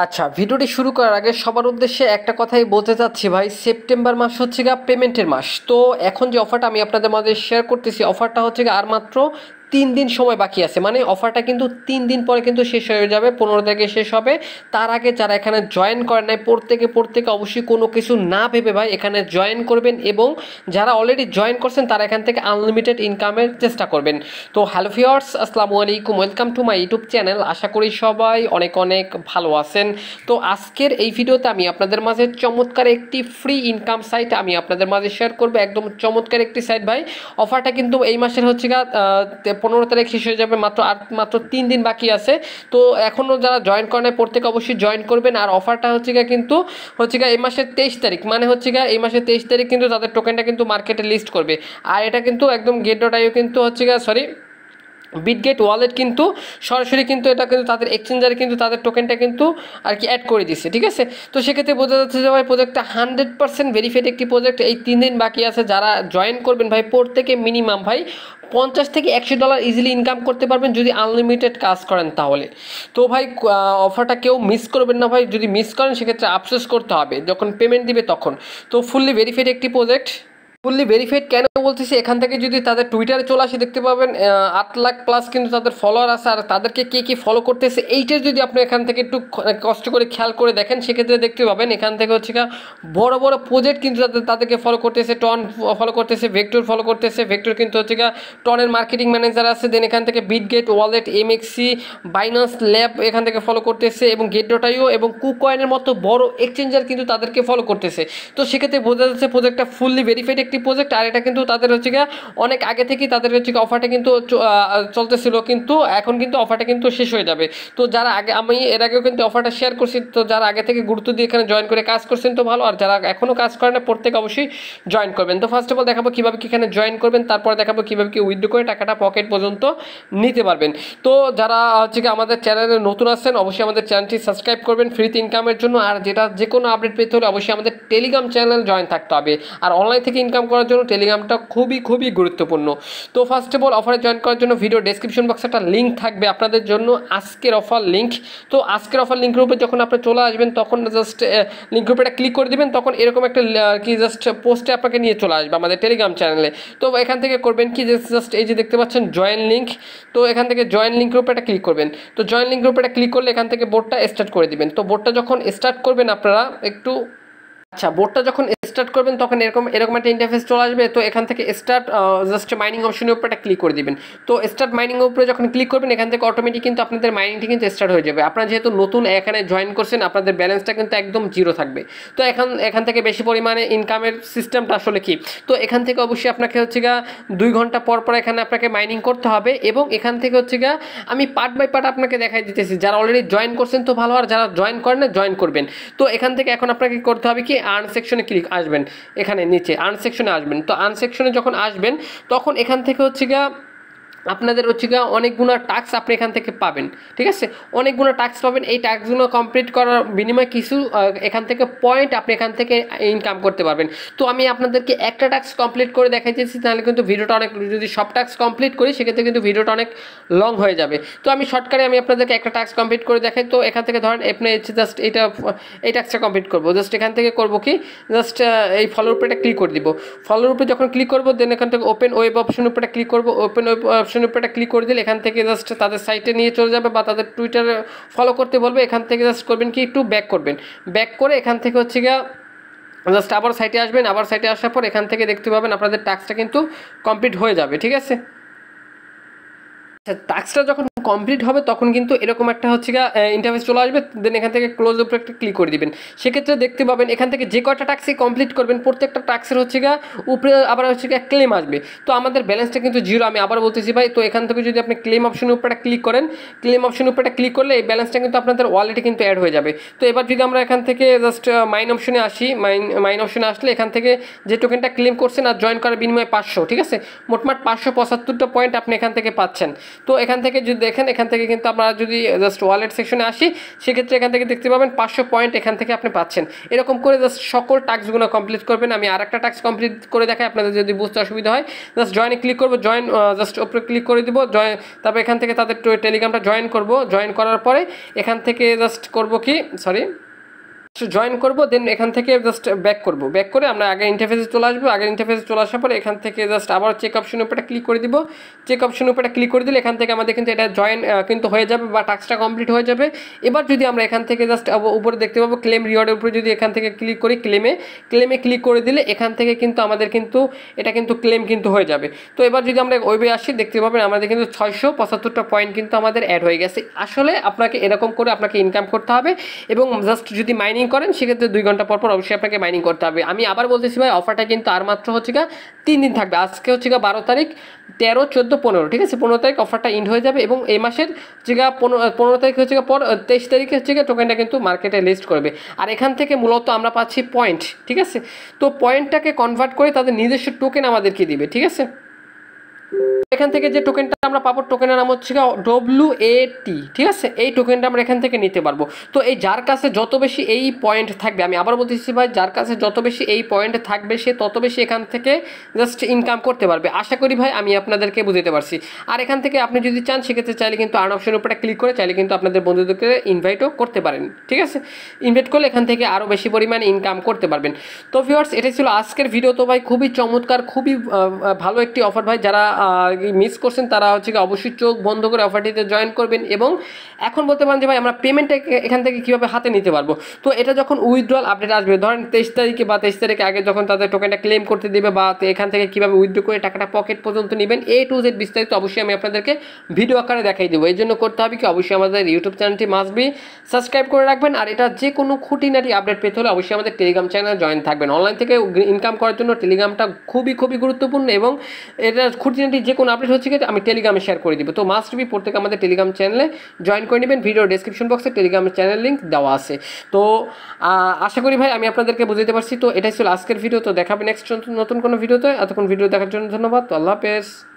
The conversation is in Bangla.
আচ্ছা, ভিডিওটি শুরু করার আগে সবার উদ্দেশ্যে একটা কথাই বলতে চাচ্ছি ভাই, সেপ্টেম্বর মাস হচ্ছে গিয়ে পেমেন্টের মাস। তো এখন যে অফারটা আমি আপনাদের মাঝে শেয়ার করতেছি, অফারটা হচ্ছে গিয়ে আর মাত্র 3 দিন সময় বাকি আছে। মানে অফারটা কিন্তু 3 দিন পরে কিন্তু শেষ হয়ে যাবে, 15 তারিখে শেষ হবে। তার আগে যারা এখানে জয়েন করেন নাই, প্রত্যেকে অবশ্যই কোনো কিছু না ভেবে ভাই এখানে জয়েন করবেন, এবং যারা অলরেডি জয়েন করছেন তারা এখান থেকে আনলিমিটেড ইনকামের চেষ্টা করবেন। তো হ্যালো ভিউয়ার্স, আসসালামু আলাইকুম, welcome to my YouTube channel. আশা করি সবাই অনেক অনেক ভালো আছেন। তো আজকের এই ভিডিওতে আমি আপনাদের মাঝে চমৎকার একটি ফ্রি ইনকাম সাইট আমি আপনাদের মাঝে শেয়ার করবো। একদম চমৎকার একটি সাইট ভাই। অফারটা কিন্তু এই মাসের হচ্ছে 15 তারিখ শেষ হয়ে যাবে, মাত্র 3 দিন বাকি আছে। তো এখনও যারা জয়েন করেন প্রত্যেকে অবশ্যই জয়েন করবেন। আর অফারটা কিন্তু এই মাসের 23 তারিখ, মানে এই মাসের 23 তারিখ কিন্তু তাদের টোকেনটা কিন্তু মার্কেটে লিস্ট করবে। আর এটা কিন্তু একদম Get.io কিন্তু সরি, বিটগেট ওয়ালেট কিন্তু সরাসরি কিন্তু এটা কিন্তু তাদের এক্সচেঞ্জারে কিন্তু তাদের টোকেনটা কিন্তু আর কি অ্যাড করে দিচ্ছে, ঠিক আছে। তো সেক্ষেত্রে বোঝা যাচ্ছে যে ভাই প্রজেক্টটা 100% ভেরিফাইড একটি প্রজেক্ট। এই 3 দিন বাকি আছে, যারা জয়েন করবেন ভাই প্রত্যেকে মিনিমাম ভাই $50 থেকে $100 ইজিলি ইনকাম করতে পারবেন যদি আনলিমিটেড কাজ করেন তাহলে। তো ভাই অফারটা কেউ মিস করবেন না ভাই, যদি মিস করেন সেক্ষেত্রে আফসোস করতে হবে যখন পেমেন্ট দিবে তখন। তো ফুললি ভেরিফাইড একটি প্রজেক্ট। ফুললি ভেরিফাইড কেন বলতেছি, এখান থেকে যদি তাদের টুইটারে চলে আসে দেখতে পাবেন 8 লাখ প্লাস কিন্তু তাদের ফলোয়ার আছে। আর তাদেরকে কে ফলো করতেছে এইটার যদি আপনি এখান থেকে একটু কষ্ট করে খেয়াল করে দেখেন সেক্ষেত্রে দেখতে পাবেন এখান থেকে বড় বড় প্রজেক্ট কিন্তু তাদেরকে ফলো করতেছে। টন ফলো করতেছে, ভেক্টর ফলো করতেছে। ভেক্টর কিন্তু টনের মার্কেটিং ম্যানেজার আছে। দেন এখান থেকে বিটগেট ওয়ালেট, এমএক্সি, বাইনান্স ল্যাব এখান থেকে ফলো করতেছে, এবং Get.io এবং কুকয়েনের মতো বড় এক্সচেঞ্জার কিন্তু তাদেরকে ফলো করতেছে। তো সেক্ষেত্রে বোঝা যাচ্ছে প্রজেক্টটা ফুললি ভেরিফাইড একটি প্রজেক্ট। আর এটা কিন্তু তাদের অনেক আগে থেকেই তাদের অফারটা কিন্তু চলতেছিল, কিন্তু এখন কিন্তু অফারটা কিন্তু শেষ হয়ে যাবে। তো যারা আগে, আমি এর আগেও কিন্তু অফারটা শেয়ার করছি, তো যারা আগে থেকে গুরুত্ব দিয়ে এখানে জয়েন করে কাজ করছেন তো ভালো, আর যারা এখনও কাজ করেন না প্রত্যেকে অবশ্যই জয়েন করবেন। তো ফার্স্ট অফ অল দেখাবো কীভাবে কি এখানে জয়েন করবেন, তারপর দেখাবো কীভাবে কি উইথড্র করে টাকাটা পকেট পর্যন্ত নিতে পারবেন। তো যারা আমাদের চ্যানেলে নতুন আসছেন অবশ্যই আমাদের চ্যানেলটি সাবস্ক্রাইব করবেন ফ্রিতে ইনকামের জন্য। আর যে কোনো আপডেট পেতে হলে অবশ্যই আমাদের টেলিগ্রাম চ্যানেল জয়েন থাকতে হবে। আর অনলাইন থেকে ইনকাম করার জন্য টেলিগ্রামটা খুবই গুরুত্বপূর্ণ। তো ফার্স্ট অফ অল অফারে জয়েন করার জন্য ভিডিও ডেসক্রিপশন বক্সে একটা লিঙ্ক থাকবে আপনাদের জন্য, আজকের অফার লিঙ্ক। তো আজকের অফার লিঙ্কের উপরে যখন আপনি চলে আসবেন তখন জাস্ট লিঙ্কের উপরে ক্লিক করে দেবেন, তখন এরকম একটা পোস্টে আপনাকে নিয়ে চলে আসবে আমাদের টেলিগ্রাম চ্যানেলে। তো এখান থেকে করবেন কি, জাস্ট এই যে দেখতে পাচ্ছেন জয়েন লিঙ্ক, তো এখান থেকে জয়েন লিঙ্কের উপরে একটা ক্লিক করবেন। তো জয়েন লিঙ্কের উপরে ক্লিক করলে এখান থেকে বোর্ডটা স্টার্ট করে দিবেন। তো বোর্ডটা যখন স্টার্ট করবেন আপনারা একটু, আচ্ছা, বোর্ডটা যখন স্টার্ট করবেন তখন এরকম একটা ইন্টারফেস চলে আসবে। তো এখান থেকে স্টার্ট জাস্ট মাইনিং অপশনের উপরে একটা ক্লিক করে দিবেন। তো স্টার্ট মাইনিং উপরে যখন ক্লিক করবেন এখান থেকে অটোমেটিক কিন্তু আপনাদের মাইনিংটি কিন্তু স্টার্ট হয়ে যাবে। আপনারা যেহেতু নতুন এখানে জয়েন করছেন আপনাদের ব্যালেন্সটা কিন্তু একদম জিরো থাকবে। তো এখান থেকে বেশি পরিমাণে ইনকামের সিস্টেমটা আসলে কি, তো এখান থেকে অবশ্যই আপনাকে 2 ঘন্টা পর এখানে আপনাকে মাইনিং করতে হবে। এবং এখান থেকে আমি পার্ট বাই পার্ট আপনাকে দেখাই দিতেছি। যারা অলরেডি জয়েন করছেন তো ভালো, আর যারা জয়েন করেন না জয়েন করবেন। তো এখান থেকে এখন আপনাকে করতে হবে কি, আর্ন সেকশনে ক্লিক আসবেন, এখানে নিচে আর্ন সেকশনে আসবেন। তো আর্ন সেকশনে যখন আসবেন তখন এখান থেকে আপনাদের অনেকগুলো টাস্ক আপনি এখান থেকে পাবেন, ঠিক আছে। অনেকগুলো টাস্ক পাবেন। এই টাস্কগুলো কমপ্লিট করার বিনিময়ে কিছু এখান থেকে পয়েন্ট আপনি এখান থেকে ইনকাম করতে পারবেন। তো আমি আপনাদেরকে একটা টাস্ক কমপ্লিট করে দেখাইতেছি, তাহলে কিন্তু ভিডিওটা অনেক, যদি সব টাস্ক কমপ্লিট করি সেক্ষেত্রে কিন্তু ভিডিওটা অনেক লং হয়ে যাবে। তো আমি শর্টকাটে আমি আপনাদেরকে একটা টাস্ক কমপ্লিট করে দেখাই। তো এখান থেকে ধরেন আপনি জাস্ট এই টাস্কটা কমপ্লিট করবো। জাস্ট এখান থেকে করবো কি, জাস্ট এই ফলোর উপরে একটা ক্লিক করে দিব। ফলোর উপরে যখন ক্লিক করবো দেন এখান থেকে ওপেন ওয়েব অপশনের উপরে ক্লিক করবো। ওপেন ওয়েব অপশনের উপরে ক্লিক করে দিলে এখান থেকে জাস্ট তাদের সাইটে নিয়ে চলে যাবে, বা তাদের টুইটারে ফলো করতে বলবে। এখান থেকে জাস্ট করবেন কি, একটু ব্যাক করবেন। ব্যাক করে এখান থেকে জাস্ট আবার সাইটে আসবেন। আবার সাইটে আসার পর এখান থেকে দেখতে পাবেন আপনাদের টাস্কটা কিন্তু কমপ্লিট হয়ে যাবে, ঠিক আছে। টাস্কটা যখন কমপ্লিট হবে তখন কিন্তু এরকম একটা ইন্টারফেস চলে আসবে। দেন এখান থেকে ক্লোজ উপরে একটা ক্লিক করে দিবেন। সেক্ষেত্রে দেখতে পাবেন এখান থেকে যে কয়টা টাস্কই কমপ্লিট করবেন প্রত্যেকটা টাস্কের উপরে আবার ক্লেম আসবে। তো আমাদের ব্যালেন্সটা কিন্তু জিরো, আমি আবার বলতেছি ভাই। তো এখান থেকে যদি আপনি ক্লেম অপশনের উপরে ক্লিক করেন, ক্লেম অপশনের উপরে ক্লিক করলে এই ব্যালেন্সটা কিন্তু আপনাদের ওয়ালেটে কিন্তু অ্যাড হয়ে যাবে। তো এবার যদি আমরা এখান থেকে জাস্ট মাইন অপশনে আসি, মাইন অপশনে আসলে এখান থেকে যে টোকেনটা ক্লেম করছেন আর জয়েন করার বিনিময়ে 500, ঠিক আছে, মোটমাট 575টা পয়েন্ট আপনি এখান থেকে পাচ্ছেন। তো এখান থেকে যদি দেখেন এখান থেকে কিন্তু আমরা যদি জাস্ট ওয়ালেট সেকশনে আসি সেক্ষেত্রে এখান থেকে দেখতে পাবেন 500 পয়েন্ট এখান থেকে আপনি পাচ্ছেন। এরকম করে জাস্ট সকল টাস্কগুলো কমপ্লিট করবেন। আমি আর একটা টাস্ক কমপ্লিট করে দেখাই আপনাদের যদি বুঝতে অসুবিধা হয়। জাস্ট জয়েনে ক্লিক করবো, জয়েন জাস্ট ওপরে ক্লিক করে দিব, জয়েন, তারপর এখান থেকে তাদের টেলিগ্রামটা জয়েন করব। জয়েন করার পরে এখান থেকে জাস্ট করব কি জয়েন করব, দেন এখান থেকে জাস্ট ব্যাক করব। ব্যাক করে আমরা আগের ইন্টারফেসে চলে আসবো। আগের ইন্টারফেসে চলে আসার পরে এখান থেকে জাস্ট আবার চেক অপশনের উপরে ক্লিক করে দিব। চেক অপশনের উপরে ক্লিক করে দিলে এখান থেকে আমাদের কিন্তু এটা জয়েন কিন্তু হয়ে যাবে বা টাস্কটা কমপ্লিট হয়ে যাবে। এবার যদি আমরা এখান থেকে জাস্ট উপরে দেখতে পাবো ক্লেম রিওয়ার্ডের উপরে যদি এখান থেকে ক্লিক করি, ক্লেমে ক্লিক করে দিলে এখান থেকে কিন্তু আমাদের কিন্তু এটা কিন্তু ক্লেম কিন্তু হয়ে যাবে। তো এবার যদি আমরা ওয়েবে আসি দেখতে পাবেন আমাদের কিন্তু 675টা পয়েন্ট কিন্তু আমাদের অ্যাড হয়ে গেছে। আসলে আপনাকে এরকম করে আপনাকে ইনকাম করতে হবে এবং জাস্ট যদি মাইনিং করেন সেক্ষেত্রে 2 ঘন্টা পর অবশ্যই আপনাকে মাইনিং করতে হবে। আমি আবার বলতেছি ভাই, অফারটা কিন্তু আর মাত্র হচ্ছে 3 দিন থাকবে। আজকে হচ্ছে 12 তারিখ, 13, 14, 15, ঠিক আছে, 15 তারিখ অফারটা ইন্ড হয়ে যাবে এবং এই মাসের হচ্ছে 15 তারিখ হচ্ছে পর 23 তারিখে হচ্ছে টোকেনটা কিন্তু মার্কেটে লিস্ট করবে। আর এখান থেকে মূলত আমরা পাচ্ছি পয়েন্ট, ঠিক আছে। তো পয়েন্টটাকে কনভার্ট করে তাদের নিজস্ব টোকেন আমাদেরকে দিবে, ঠিক আছে। এখান থেকে যে টোকেনটা আমরা পাবো টোকেনের নাম হচ্ছে WAT, ঠিক আছে। এই টোকেনটা আমরা এখান থেকে নিতে পারবো। তো এই যার কাছে যত বেশি এই পয়েন্ট থাকবে, আমি আবার বলতেছি ভাই, যার কাছে যত বেশি এই পয়েন্ট থাকবে সে তত বেশি এখান থেকে জাস্ট ইনকাম করতে পারবে। আশা করি ভাই আমি আপনাদেরকে বুঝতে পারছি। আর এখান থেকে আপনি যদি চান সেক্ষেত্রে চাইলে কিন্তু আর্ন অপশনের উপরে ক্লিক করে চাইলে কিন্তু আপনাদের বন্ধুদেরকে ইনভাইটও করতে পারেন, ঠিক আছে। ইনভাইট করলে এখান থেকে আরও বেশি পরিমাণে ইনকাম করতে পারবেন। তো ভিউয়ার্স, এটাই ছিল আজকের ভিডিও। তো ভাই খুবই চমৎকার, খুবই ভালো একটি অফার ভাই। যারা মিস করছেন তারা হচ্ছে অবশ্যই চোখ বন্ধ করে অফারটিতে জয়েন করবেন। এবং এখন বলতে পারেন যে ভাই আমরা পেমেন্টটা এখান থেকে কীভাবে হাতে নিতে পারবো। তো এটা যখন উইথড্রল আপডেট আসবে, ধরেন 23 তারিখে বা 23 তারিখে আগে যখন তাদের টোকেনটা ক্লেম করতে দেবে বা এখান থেকে কীভাবে উইথড্র করে টাকাটা পকেট পর্যন্ত নেবেন, A to Z বিস্তারিত অবশ্যই আমি আপনাদেরকে ভিডিও আকারে দেখাই দেবো। এই জন্য করতে হবে কি, অবশ্যই আমাদের ইউটিউব চ্যানেলটি মাস্ট বি সাবস্ক্রাইব করে রাখবেন। আর এটা যে কোনো খুঁটিনাটি আপডেট পেতে হলে অবশ্যই আমাদের টেলিগ্রাম চ্যানেলে জয়েন থাকবেন। অনলাইন থেকে ইনকাম করার জন্য টেলিগ্রামটা খুবই গুরুত্বপূর্ণ এবং এটার খুঁটিনাটি যে কোনো আপডেট হচ্ছে আমি টেলিগ্রামে শেয়ার করে দিব। তো মাস্ট বি প্রত্যেকে আমাদের টেলিগ্রাম চ্যানেলে জয়েন করে নেবেন। ভিডিও ডেসক্রিপশন বক্সে টেলিগ্রাম চ্যানেল লিঙ্ক দেওয়া আছে। তো আশা করি ভাই আমি আপনাদেরকে বুঝাতে পারছি। তো এটাই ছিল আজকের ভিডিও। তো দেখাবে নেক্সট নতুন কোনো ভিডিওতে। এতক্ষণ ভিডিও দেখার জন্য ধন্যবাদ। তো আল্লাহ হাফেজ।